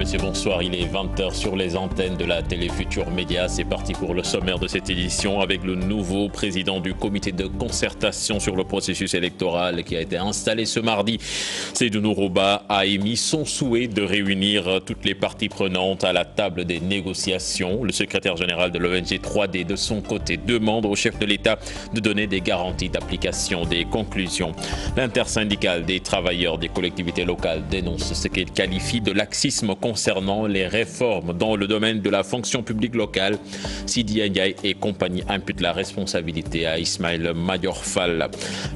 messieurs, bonsoir. Il est 20h sur les antennes de la télé Futur Média. C'est parti pour le sommaire de cette édition avec le nouveau président du comité de concertation sur le processus électoral qui a été installé ce mardi. Seydou Nourouba a émis son souhait de réunir toutes les parties prenantes à la table des négociations. Le secrétaire général de l'ONG 3D, de son côté, demande au chef de l'État de donner des garanties d'application des conclusions. L'intersyndicale des travailleurs des collectivités locales dénonce ce qu'il qualifie de laxisme concernant les réformes dans le domaine de la fonction publique locale. Sidi Ndiaye et compagnie imputent la responsabilité à Ismaël Madior Fall.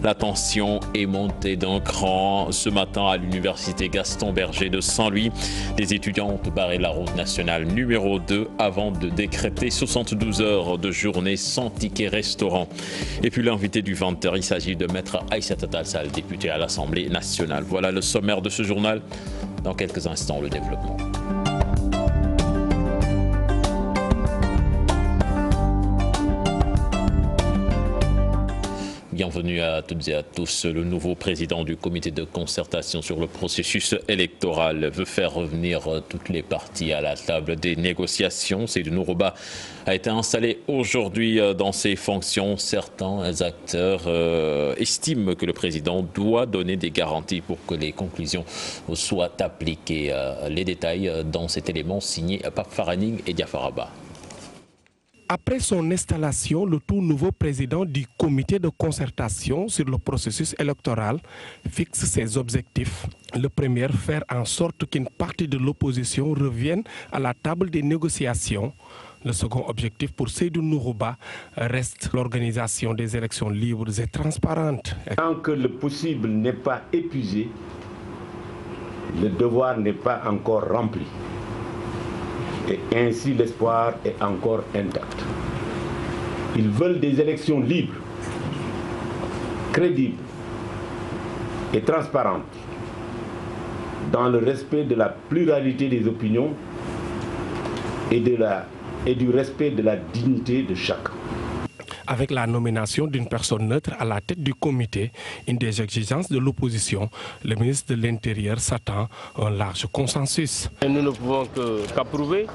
La tension est montée d'un cran ce matin à l'université Gaston Berger de Saint-Louis. Des étudiants ont barré la route nationale numéro 2 avant de décréter 72 heures de journée sans ticket restaurant. Et puis l'invité du 20h, il s'agit de Maître Aïssata Tall Sall, député à l'Assemblée nationale. Voilà le sommaire de ce journal. Dans quelques instants, le développement. Bienvenue à toutes et à tous. Le nouveau président du comité de concertation sur le processus électoral veut faire revenir toutes les parties à la table des négociations. Seydou Nourouba a été installé aujourd'hui dans ses fonctions. Certains acteurs estiment que le président doit donner des garanties pour que les conclusions soient appliquées. Les détails dans cet élément signé Pape Faraning et Diafaraba. Après son installation, le tout nouveau président du comité de concertation sur le processus électoral fixe ses objectifs. Le premier, faire en sorte qu'une partie de l'opposition revienne à la table des négociations. Le second objectif pour Seydou Nourouba reste l'organisation des élections libres et transparentes. Tant que le possible n'est pas épuisé, le devoir n'est pas encore rempli. Et ainsi l'espoir est encore intact. Ils veulent des élections libres, crédibles et transparentes, dans le respect de la pluralité des opinions et du respect de la dignité de chacun. Avec la nomination d'une personne neutre à la tête du comité, une des exigences de l'opposition, le ministre de l'Intérieur s'attend à un large consensus. Nous ne pouvons qu'approuver,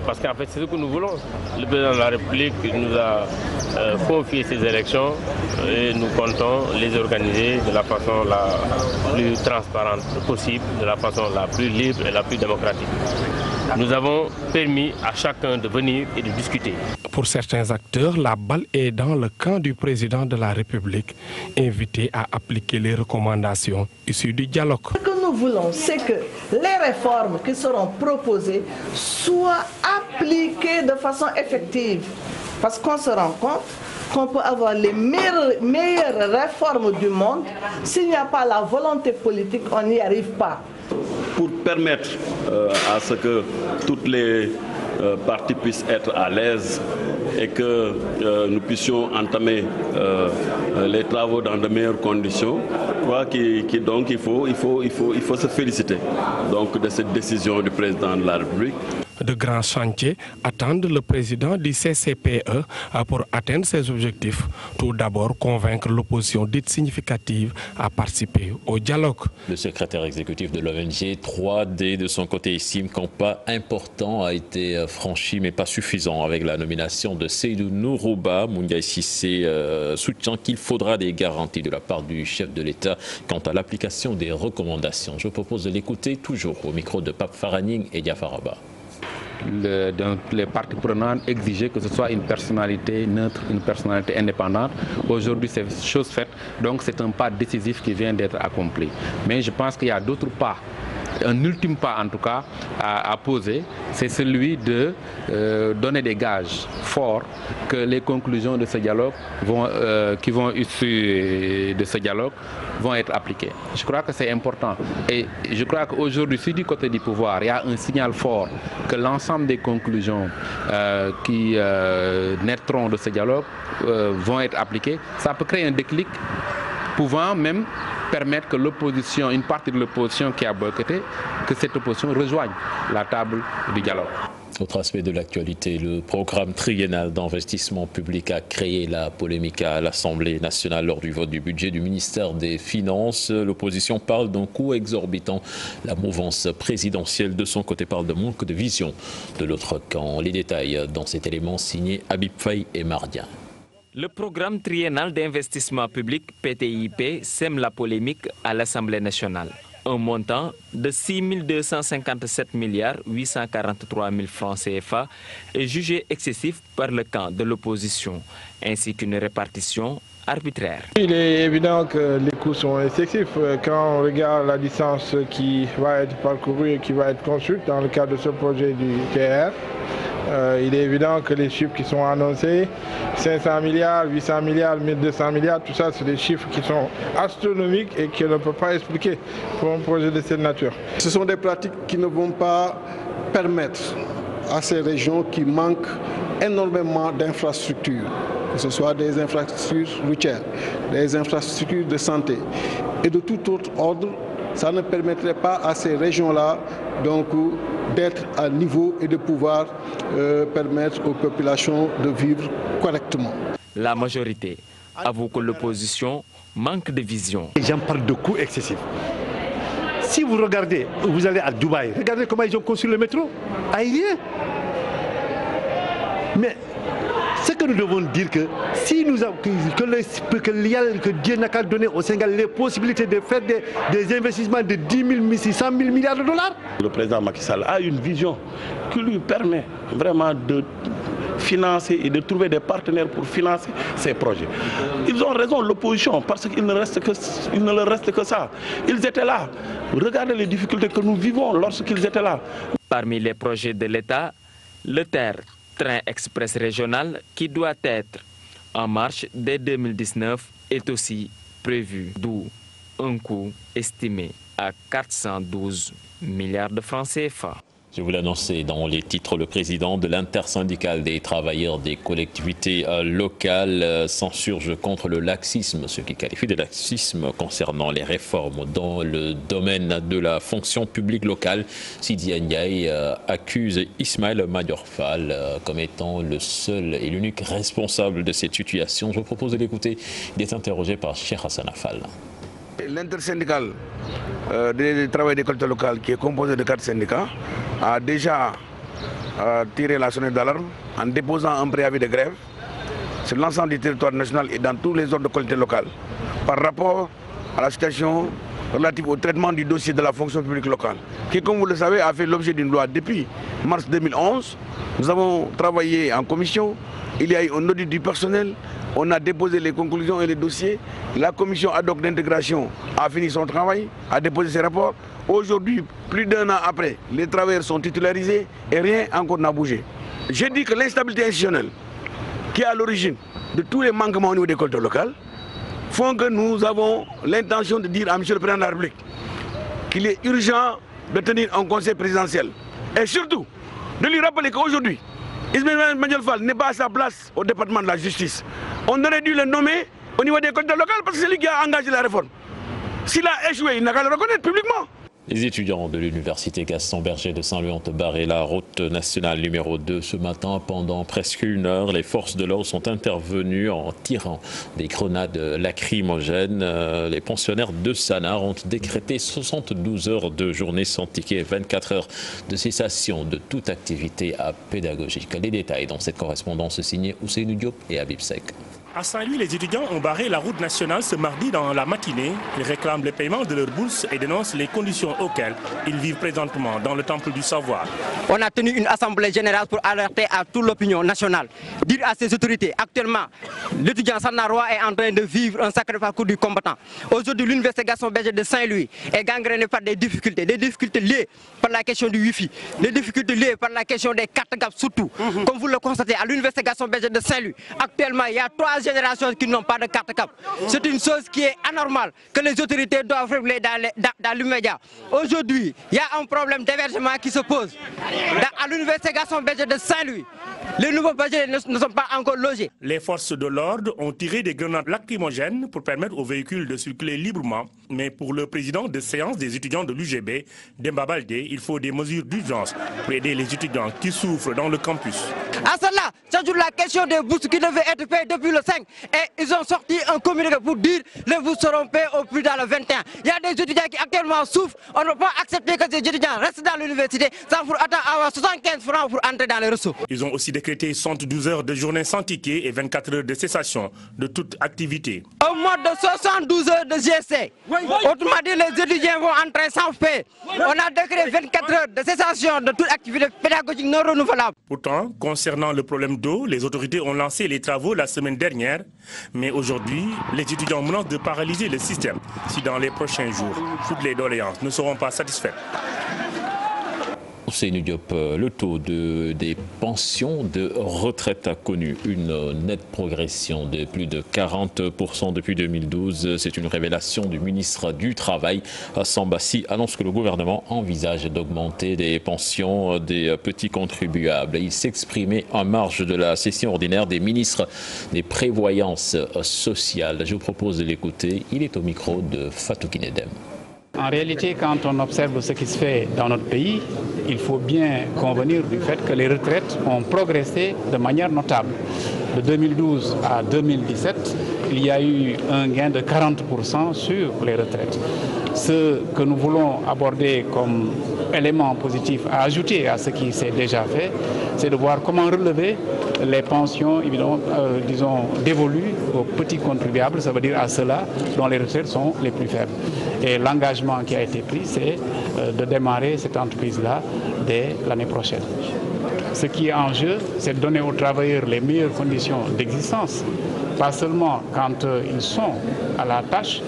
parce qu'en fait c'est ce que nous voulons. Le président de la République nous a confié ces élections et nous comptons les organiser de la façon la plus transparente possible, de la façon la plus libre et la plus démocratique. Nous avons permis à chacun de venir et de discuter. Pour certains acteurs, la balle est dans le camp du président de la République, invité à appliquer les recommandations issues du dialogue. Ce que nous voulons, c'est que les réformes qui seront proposées soient appliquées de façon effective. Parce qu'on se rend compte qu'on peut avoir les meilleures réformes du monde. S'il n'y a pas la volonté politique, on n'y arrive pas. Pour permettre à ce que toutes les parties puissent être à l'aise et que nous puissions entamer les travaux dans de meilleures conditions, je crois qu'il faut se féliciter donc, de cette décision du président de la République. De grands chantiers attendent le président du CCPE pour atteindre ses objectifs. Tout d'abord, convaincre l'opposition dite significative à participer au dialogue. Le secrétaire exécutif de l'ONG 3D, de son côté, estime qu'un pas important a été franchi, mais pas suffisant, avec la nomination de Seydou Nourouba. Moundiaï Sissé soutient qu'il faudra des garanties de la part du chef de l'État quant à l'application des recommandations. Je propose de l'écouter toujours au micro de Pape Faraning et Diafaraba. Les parties prenantes exigeaient que ce soit une personnalité neutre, une personnalité indépendante. Aujourd'hui, c'est chose faite, donc c'est un pas décisif qui vient d'être accompli. Mais je pense qu'il y a d'autres pas. Un ultime pas en tout cas à poser, c'est celui de donner des gages forts que les conclusions de ce dialogue qui vont issues de ce dialogue vont être appliquées. Je crois que c'est important et je crois qu'aujourd'hui, si du côté du pouvoir, il y a un signal fort que l'ensemble des conclusions qui naîtront de ce dialogue vont être appliquées, ça peut créer un déclic pouvant même permettre que l'opposition, une partie de l'opposition qui a boycotté, que cette opposition rejoigne la table du dialogue. Autre aspect de l'actualité, le programme triennal d'investissement public a créé la polémique à l'Assemblée nationale lors du vote du budget du ministère des Finances. L'opposition parle d'un coût exorbitant. La mouvance présidentielle de son côté parle de manque de vision de l'autre camp. Les détails dans cet élément signé Habib Faye et Mardia. Le programme triennal d'investissement public PTIP sème la polémique à l'Assemblée nationale. Un montant de 6 257 843 000 francs CFA est jugé excessif par le camp de l'opposition, ainsi qu'une répartition arbitraire. Il est évident que les coûts sont excessifs. Quand on regarde la distance qui va être parcourue et qui va être construite dans le cadre de ce projet du TR, il est évident que les chiffres qui sont annoncés, 500 milliards, 800 milliards, 1200 milliards, tout ça, c'est des chiffres qui sont astronomiques et qu'on ne peut pas expliquer pour un projet de cette nature. Ce sont des pratiques qui ne vont pas permettre à ces régions qui manquent énormément d'infrastructures, que ce soit des infrastructures routières, des infrastructures de santé et de tout autre ordre. Ça ne permettrait pas à ces régions-là donc d'être à niveau et de pouvoir permettre aux populations de vivre correctement. La majorité avoue que l'opposition manque de vision. Les gens parlent de coûts excessifs. Si vous regardez, vous allez à Dubaï, regardez comment ils ont construit le métro aérien. Mais ce que nous devons dire que si nous avons, que Dieu n'a qu'à donner au Sénégal les possibilités de faire des investissements de 10 000, 600 000 milliards de dollars. Le président Macky Sall a une vision qui lui permet vraiment de financer et de trouver des partenaires pour financer ces projets. Ils ont raison, l'opposition, parce qu'il ne leur reste que ça. Ils étaient là. Regardez les difficultés que nous vivons lorsqu'ils étaient là. Parmi les projets de l'État, le TER, train express régional, qui doit être en marche dès 2019, est aussi prévu, d'où un coût estimé à 412 milliards de francs CFA. Je vous l'annonçais dans les titres, le président de l'intersyndicale des travailleurs des collectivités locales s'insurge contre le laxisme, ce qu'il qualifie de laxisme concernant les réformes dans le domaine de la fonction publique locale. Sidi Ndiaye accuse Ismaël Madior Fall comme étant le seul et l'unique responsable de cette situation. Je vous propose de l'écouter. Il est interrogé par Cheikh Hassan Fall. L'intersyndicale des travailleurs des collectivités locales, qui est composé de 4 syndicats, a déjà tiré la sonnette d'alarme en déposant un préavis de grève sur l'ensemble du territoire national et dans tous les ordres de collectivités locales par rapport à la situation relative au traitement du dossier de la fonction publique locale, qui, comme vous le savez, a fait l'objet d'une loi depuis mars 2011. Nous avons travaillé en commission, il y a eu un audit du personnel, on a déposé les conclusions et les dossiers. La commission ad hoc d'intégration a fini son travail, a déposé ses rapports. Aujourd'hui, plus d'1 an après, les travailleurs sont titularisés et rien encore n'a bougé. J'ai dit que l'instabilité institutionnelle qui est à l'origine de tous les manquements au niveau des collectivités locales font que nous avons l'intention de dire à M. le Président de la République qu'il est urgent de tenir un conseil présidentiel. Et surtout, de lui rappeler qu'aujourd'hui, Ismaël Madior Fall n'est pas à sa place au département de la justice. On aurait dû le nommer au niveau des collectivités locales parce que c'est lui qui a engagé la réforme. S'il a échoué, il n'a qu'à le reconnaître publiquement. Les étudiants de l'université Gaston Berger de Saint-Louis ont barré la route nationale numéro 2 ce matin. Pendant presque 1 heure, les forces de l'ordre sont intervenues en tirant des grenades lacrymogènes. Les pensionnaires de Sanard ont décrété 72 heures de journée sans ticket et 24 heures de cessation de toute activité pédagogique. Les détails dans cette correspondance signée Ousseynou Diop et Habib Sek. À Saint-Louis, les étudiants ont barré la route nationale ce mardi dans la matinée. Ils réclament le paiement de leur bourse et dénoncent les conditions auxquelles ils vivent présentement dans le temple du savoir. On a tenu une assemblée générale pour alerter à toute l'opinion nationale, dire à ces autorités, actuellement, l'étudiant sanarois est en train de vivre un sacré parcours du combattant. Aujourd'hui, l'université Gaston Berger de Saint-Louis est gangrénée par des difficultés liées par la question du Wi-Fi, des difficultés liées par la question des cartes GAP surtout. Comme vous le constatez, à l'université Gaston Berger de Saint-Louis, actuellement, il y a 3 générations qui n'ont pas de carte cap. C'est une chose qui est anormale, que les autorités doivent régler dans l'immédiat. Aujourd'hui, il y a un problème d'hébergement qui se pose à l'université Gaston Berger de Saint-Louis. Les nouveaux bacheliers ne sont pas encore logés. Les forces de l'ordre ont tiré des grenades lacrymogènes pour permettre aux véhicules de circuler librement. Mais pour le président de séance des étudiants de l'UGB, Demba Baldé, il faut des mesures d'urgence pour aider les étudiants qui souffrent dans le campus. À cela, s'ajoute la question des bourses qui devaient être payées depuis le 5. Et ils ont sorti un communiqué pour dire que les bourses seront payées au plus tard le 21. Il y a des étudiants qui actuellement souffrent. On ne peut pas accepter que ces étudiants restent dans l'université sans pour attendre avoir 75 francs pour entrer dans les ressources. Ils ont aussi décrété 72 heures de journée sans ticket et 24 heures de cessation de toute activité. Au mode de 72 heures de GC. Autrement dit, les étudiants vont entrer sans paix. On a décrété 24 heures de cessation de toute activité pédagogique non renouvelable. Pourtant, concernant le problème d'eau, les autorités ont lancé les travaux la semaine dernière. Mais aujourd'hui, les étudiants menacent de paralyser le système si dans les prochains jours, toutes les doléances ne seront pas satisfaites. Ousseynou Diop, le taux des pensions de retraite a connu une nette progression de plus de 40% depuis 2012. C'est une révélation du ministre du Travail. Sambassi annonce que le gouvernement envisage d'augmenter les pensions des petits contribuables. Il s'exprimait en marge de la session ordinaire des ministres des prévoyances sociales. Je vous propose de l'écouter. Il est au micro de Fatou Kinedem. En réalité, quand on observe ce qui se fait dans notre pays, il faut bien convenir du fait que les retraites ont progressé de manière notable. De 2012 à 2017, il y a eu un gain de 40% sur les retraites. Ce que nous voulons aborder comme élément positif à ajouter à ce qui s'est déjà fait, c'est de voir comment relever les pensions, évidemment, disons, dévolues aux petits contribuables, ça veut dire à ceux-là dont les retraites sont les plus faibles. Et l'engagement qui a été pris, c'est de démarrer cette entreprise-là dès l'année prochaine. Ce qui est en jeu, c'est de donner aux travailleurs les meilleures conditions d'existence, pas seulement quand ils sont à la tâche,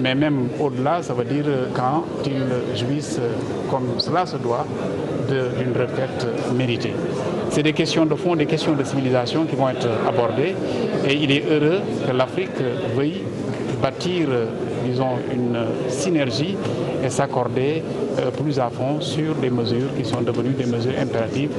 mais même au-delà, ça veut dire quand ils jouissent comme cela se doit d'une retraite méritée. C'est des questions de fond, des questions de civilisation qui vont être abordées et il est heureux que l'Afrique veuille bâtir, disons, une synergie et s'accorder plus à fond sur des mesures qui sont devenues des mesures impératives.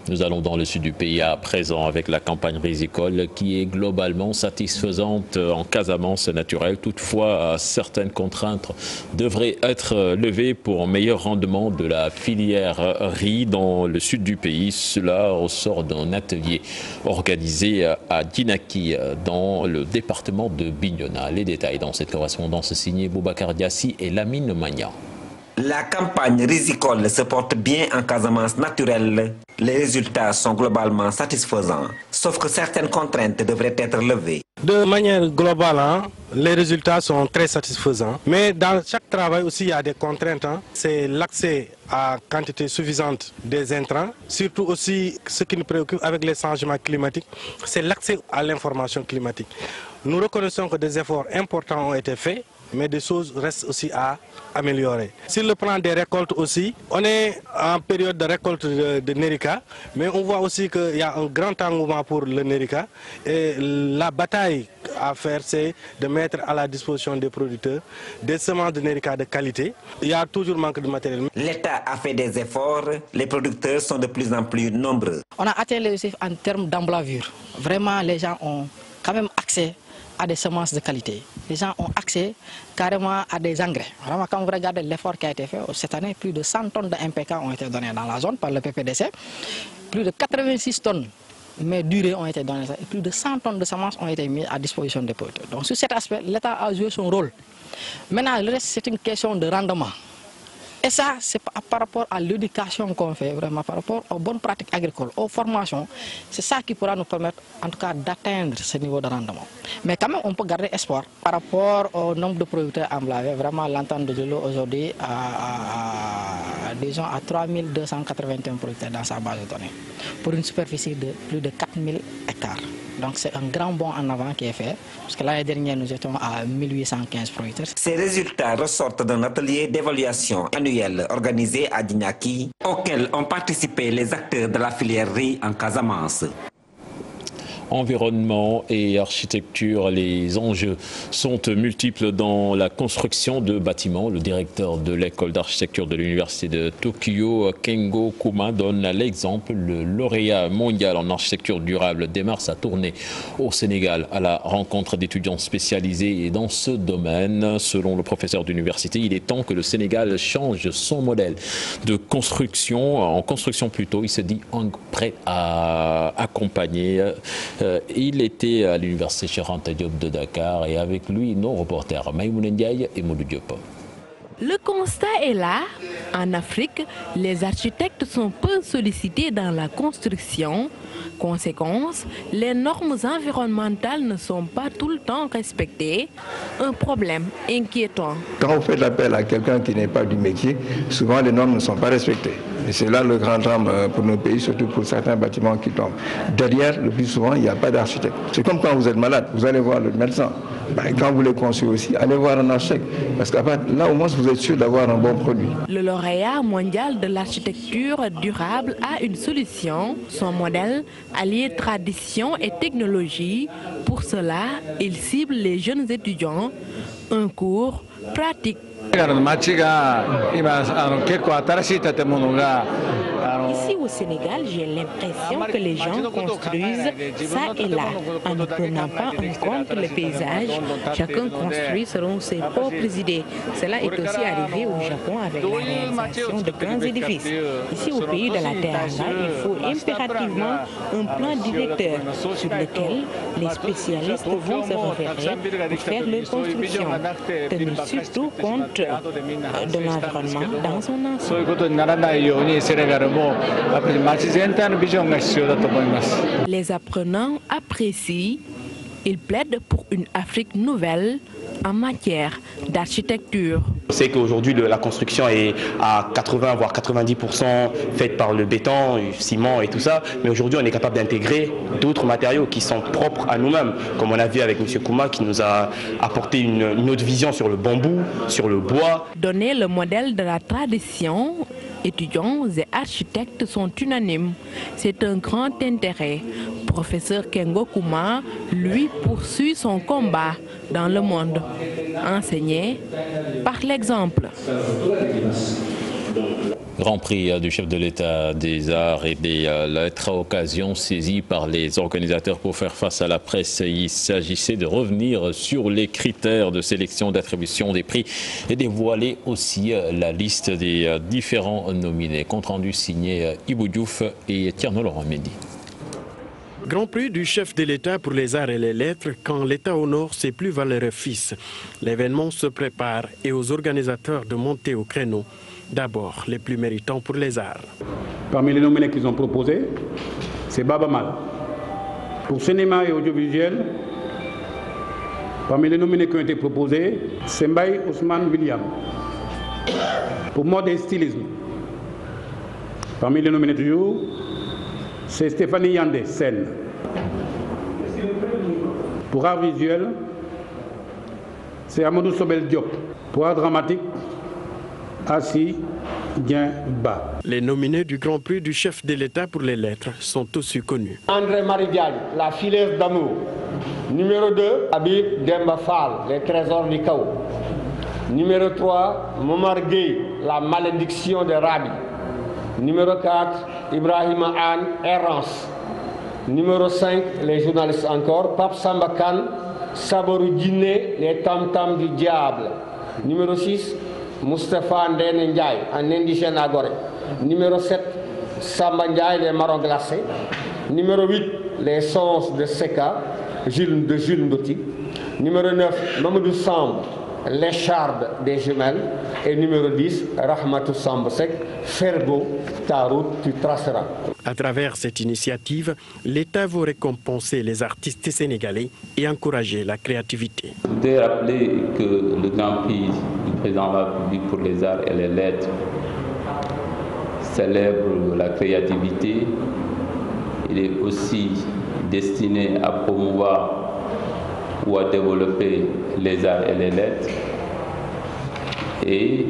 Nous allons dans le sud du pays à présent avec la campagne risicole qui est globalement satisfaisante en Casamance naturelle. Toutefois, certaines contraintes devraient être levées pour un meilleur rendement de la filière riz dans le sud du pays. Cela ressort d'un atelier organisé à Dinaki dans le département de Bignona. Les détails dans cette correspondance signée Boubacar Diassi et Lamine Magna. La campagne risicole se porte bien en Casamance naturelle. Les résultats sont globalement satisfaisants, sauf que certaines contraintes devraient être levées. De manière globale, les résultats sont très satisfaisants. Mais dans chaque travail aussi, il y a des contraintes. C'est l'accès à quantité suffisante des intrants. Surtout aussi, ce qui nous préoccupe avec les changements climatiques, c'est l'accès à l'information climatique. Nous reconnaissons que des efforts importants ont été faits, mais des choses restent aussi à améliorer. Sur le plan des récoltes aussi, on est en période de récolte de Nerica, mais on voit aussi qu'il y a un grand engouement pour le Nerica. Et la bataille à faire, c'est de mettre à la disposition des producteurs des semences de Nerica de qualité. Il y a toujours manque de matériel. L'État a fait des efforts, les producteurs sont de plus en plus nombreux. On a atteint les objectifs en termes d'emblavure. Vraiment, les gens ont quand même accès à des semences de qualité. Les gens ont accès carrément à des engrais. Vraiment, quand vous regardez l'effort qui a été fait cette année, plus de 100 tonnes de MPK ont été données dans la zone par le PPDC. Plus de 86 tonnes mais durées ont été données. Et plus de 100 tonnes de semences ont été mises à disposition des producteurs. Donc sur cet aspect, l'État a joué son rôle. Maintenant, le reste, c'est une question de rendement. Et ça, c'est par rapport à l'éducation qu'on fait, vraiment, par rapport aux bonnes pratiques agricoles, aux formations. C'est ça qui pourra nous permettre, en tout cas, d'atteindre ce niveau de rendement. Mais quand même, on peut garder espoir par rapport au nombre de producteurs emblavés. Vraiment, l'entente de l'eau aujourd'hui, disons, à 3281 producteurs dans sa base de données, pour une superficie de plus de 4000 hectares. Donc c'est un grand bond en avant qui est fait, parce que l'année dernière, nous étions à 1815 producteurs. Ces résultats ressortent d'un atelier d'évaluation annuel organisé à Dinaki, auquel ont participé les acteurs de la filière riz en Casamance. Environnement et architecture, les enjeux sont multiples dans la construction de bâtiments. Le directeur de l'école d'architecture de l'université de Tokyo, Kengo Kuma, donne l'exemple. Le lauréat mondial en architecture durable démarre sa tournée au Sénégal à la rencontre d'étudiants spécialisés dans ce domaine. Selon le professeur d'université, il est temps que le Sénégal change son modèle de construction. En construction plutôt, il se dit prêt à accompagner. Il était à l'université Cheikh Anta Diop de Dakar et avec lui nos reporters Maïmouna Ndiaye et Modou Diop. Le constat est là. En Afrique, les architectes sont peu sollicités dans la construction. Conséquence, les normes environnementales ne sont pas tout le temps respectées. Un problème inquiétant. Quand on fait l'appel à quelqu'un qui n'est pas du métier, souvent les normes ne sont pas respectées. Et c'est là le grand drame pour nos pays, surtout pour certains bâtiments qui tombent. Derrière, le plus souvent, il n'y a pas d'architecte. C'est comme quand vous êtes malade, vous allez voir le médecin. Quand vous les construisez aussi, allez voir un architecte. Parce que là, au moins, vous êtes sûr d'avoir un bon produit. Le lauréat mondial de l'architecture durable a une solution. Son modèle allie tradition et technologie. Pour cela, il cible les jeunes étudiants. Un cours pratique. Ici au Sénégal, j'ai l'impression que les gens construisent ça et là, en ne prenant pas en compte le paysage. Chacun construit selon ses propres idées. Cela est aussi arrivé au Japon avec la réalisation de grands édifices. Ici au pays de la Teranga, il faut impérativement un plan directeur sur lequel les spécialistes vont se référer pour faire leur construction. Tenir surtout compte de l'environnement dans son ensemble. Les apprenants apprécient, ils plaident pour une Afrique nouvelle en matière d'architecture. On sait qu'aujourd'hui la construction est à 80 voire 90% faite par le béton, le ciment et tout ça, mais aujourd'hui on est capable d'intégrer d'autres matériaux qui sont propres à nous-mêmes, comme on a vu avec M. Kuma qui nous a apporté une autre vision sur le bambou, sur le bois. Donner le modèle de la tradition, étudiants et architectes sont unanimes. C'est un grand intérêt. Professeur Kengo Kuma, lui, poursuit son combat dans le monde. Enseigner par l'exemple. Grand prix du chef de l'État des Arts et des Lettres, occasion saisie par les organisateurs pour faire face à la presse. Il s'agissait de revenir sur les critères de sélection, d'attribution des prix et dévoiler aussi la liste des différents nominés. Compte rendu signé Ibou Diouf et Tierno Laurent Mendy. Grand prix du chef de l'État pour les arts et les lettres quand l'État honore ses plus valeureux fils. L'événement se prépare et aux organisateurs de monter au créneau. D'abord, les plus méritants pour les arts. Parmi les nominés qu'ils ont proposés, c'est Baba Mal. Pour cinéma et audiovisuel, parmi les nominés qui ont été proposés, c'est Mbaye Ousmane William. Pour mode et stylisme, parmi les nominés toujours, c'est Stéphanie Yandé, scène. Pour art visuel, c'est Amadou Sobel Diop. Pour art dramatique, Assi Bien-Ba. Les nominés du Grand Prix du chef de l'État pour les lettres sont aussi connus. André-Marie Diagne, La filaise d'amour. Numéro 2, Habib Demba Fall, Les trésors du chaos. Numéro 3, Momar Gueye, La malédiction de Rabi. Numéro 4, Ibrahima Anne, Errance. Numéro 5, les journalistes encore, Pape Samba Kane, Saboru Djiné, Les tam-tams du diable. Numéro 6, Moustapha Ndene Ndiaye, un indigène à Gorée. Numéro 7, Samba Ndiaye, Les marrons glacés. Numéro 8, Les sons de Seka, de Jules Ndoti. Numéro 9, Mamadou Samb, L'écharde des jumelles. Et numéro 10, Rahmatou Sambosek, Fergo, ta route, tu traceras. À travers cette initiative, l'État veut récompenser les artistes sénégalais et encourager la créativité. Je voudrais rappeler que le Grand Prix du Président de la République pour les arts et les lettres célèbre la créativité. Il est aussi destiné à promouvoir ou à développer les arts et les lettres et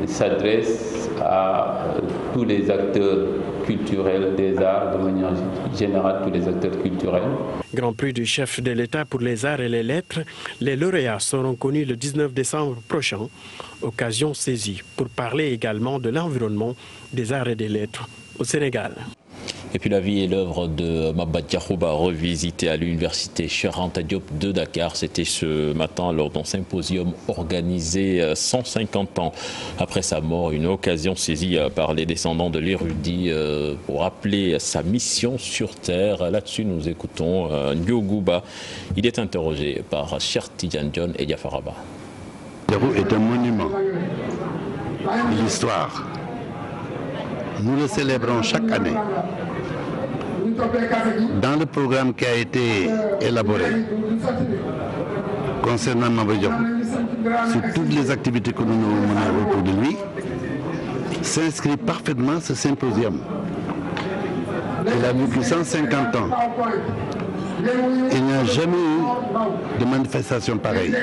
s'adresse à tous les acteurs culturels, des arts, de manière générale, tous les acteurs culturels. Grand prix du chef de l'État pour les arts et les lettres, les lauréats seront connus le 19 décembre prochain, occasion saisie pour parler également de l'environnement des arts et des lettres au Sénégal. Et puis la vie et l'œuvre de Maba Diakhouba revisitée à l'université Cheikh Anta Diop de Dakar. C'était ce matin lors d'un symposium organisé 150 ans après sa mort. Une occasion saisie par les descendants de l'érudit pour rappeler sa mission sur Terre. Là-dessus, nous écoutons Ndiogouba. Il est interrogé par Cheikh Tidiane Dione et Diafaraba. Diakhou est un monument de l'histoire. Nous le célébrons chaque année. Dans le programme qui a été élaboré concernant Maba Diakhou, sur toutes les activités que nous menons autour de lui, s'inscrit parfaitement ce symposium. Il a vécu 150 ans. Il n'y a jamais eu de manifestation pareille.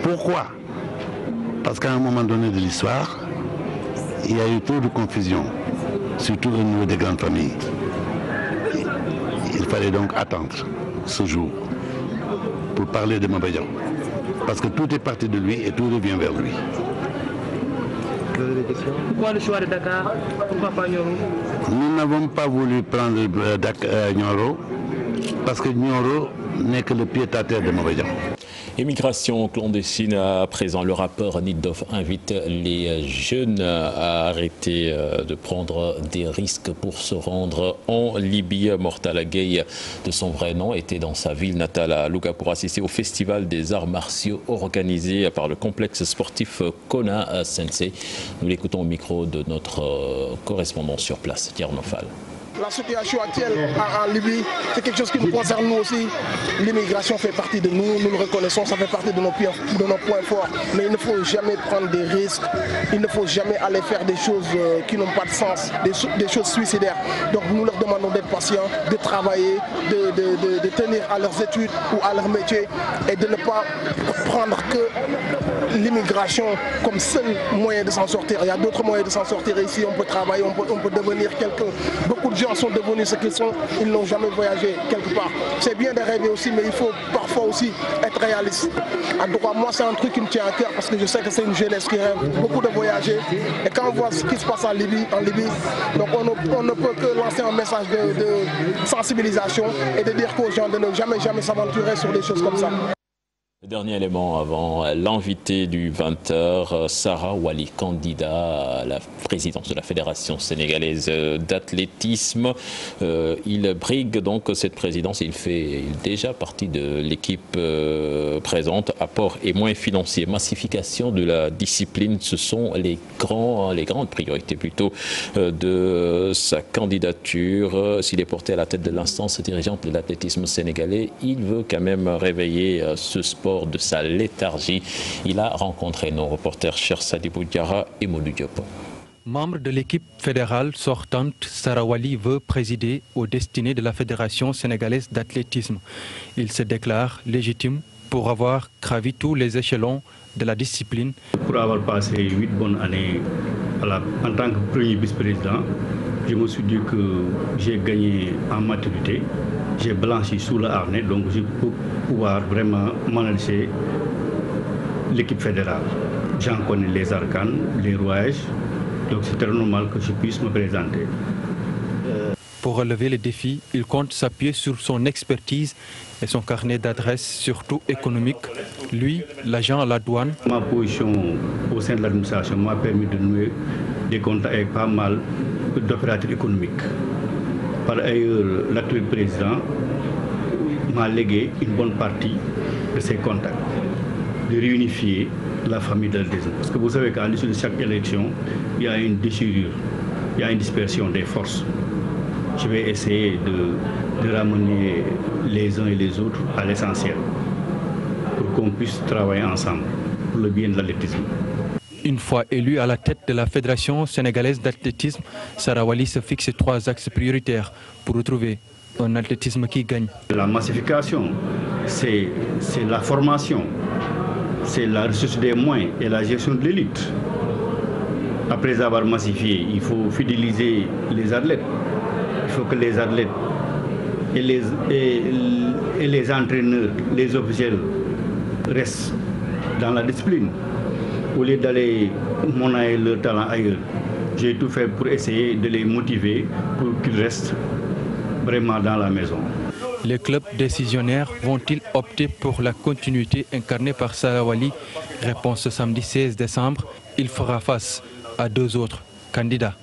Pourquoi? Parce qu'à un moment donné de l'histoire, il y a eu trop de confusion, surtout au niveau des grandes familles. Il fallait donc attendre ce jour pour parler de Maba Diakhou, parce que tout est parti de lui et tout revient vers lui. Pourquoi le choix de Dakar? Pourquoi pas Nioro? Nous n'avons pas voulu prendre Nioro parce que Nioro n'est que le pied-à-terre de Maba Diakhou. Immigration clandestine à présent. Le rappeur Nitdoff invite les jeunes à arrêter de prendre des risques pour se rendre en Libye. Mortala Gueye, de son vrai nom, était dans sa ville natale à Louga pour assister au festival des arts martiaux organisé par le complexe sportif Kona Sensei. Nous l'écoutons au micro de notre correspondant sur place, Tierno Fall. La situation actuelle en Libye, c'est quelque chose qui nous concerne nous aussi. L'immigration fait partie de nous, nous le reconnaissons, ça fait partie de nos points forts. Mais il ne faut jamais prendre des risques, il ne faut jamais aller faire des choses qui n'ont pas de sens, des choses suicidaires. Donc nous leur demandons d'être patients, de travailler, de tenir à leurs études ou à leur métier et de ne pas prendre que l'immigration comme seul moyen de s'en sortir. Il y a d'autres moyens de s'en sortir ici, on peut travailler, on peut devenir quelqu'un. Beaucoup de gens sont devenus ce qu'ils sont, ils n'ont jamais voyagé quelque part. C'est bien de rêver aussi, mais il faut parfois aussi être réaliste. À droit, moi c'est un truc qui me tient à cœur parce que je sais que c'est une jeunesse qui rêve beaucoup de voyager. Et quand on voit ce qui se passe en Libye, donc on ne peut que lancer un message de sensibilisation et de dire aux gens de ne jamais s'aventurer sur des choses comme ça. Le dernier élément avant l'invité du 20h, Sarah Wali, candidat à la présidence de la Fédération sénégalaise d'athlétisme. Il brigue donc cette présidence, il est déjà partie de l'équipe présente. Apport et moyens financiers, massification de la discipline, ce sont les grandes priorités plutôt de sa candidature. S'il est porté à la tête de l'instance dirigeante de l'athlétisme sénégalais, il veut quand même réveiller ce sport de sa léthargie. Il a rencontré nos reporters Cheikh Sadibou Diarra et Modou Diop. Membre de l'équipe fédérale sortante, Sarah Wali veut présider aux destinées de la Fédération sénégalaise d'athlétisme. Il se déclare légitime pour avoir gravi tous les échelons de la discipline. Pour avoir passé 8 bonnes années en tant que premier vice-président, je me suis dit que j'ai gagné en maturité. J'ai blanchi sous le harnais, donc je peux pouvoir vraiment manager l'équipe fédérale. J'en connais les arcanes, les rouages, donc c'est très normal que je puisse me présenter. Pour relever les défis, il compte s'appuyer sur son expertise et son carnet d'adresses, surtout économique. Lui, l'agent à la douane. Ma position au sein de l'administration m'a permis de nouer des contacts avec pas mal d'opérateurs économiques. Par ailleurs, l'actuel président m'a légué une bonne partie de ses contacts, de réunifier la famille de l'athlétisme. Parce que vous savez qu'à l'issue de chaque élection, il y a une déchirure, il y a une dispersion des forces. Je vais essayer de ramener les uns et les autres à l'essentiel pour qu'on puisse travailler ensemble pour le bien de l'athlétisme. Une fois élu à la tête de la Fédération sénégalaise d'athlétisme, Sarah Wali se fixe 3 axes prioritaires pour retrouver un athlétisme qui gagne. La massification, c'est la formation, c'est la recherche des moyens et la gestion de l'élite. après avoir massifié, il faut fidéliser les athlètes. Il faut que les athlètes et les entraîneurs, les officiels restent dans la discipline. Au lieu d'aller monnayer leur talent ailleurs, j'ai tout fait pour essayer de les motiver pour qu'ils restent vraiment dans la maison. Les clubs décisionnaires vont-ils opter pour la continuité incarnée par Sarawali? Réponse ce samedi 16 décembre. Il fera face à 2 autres candidats.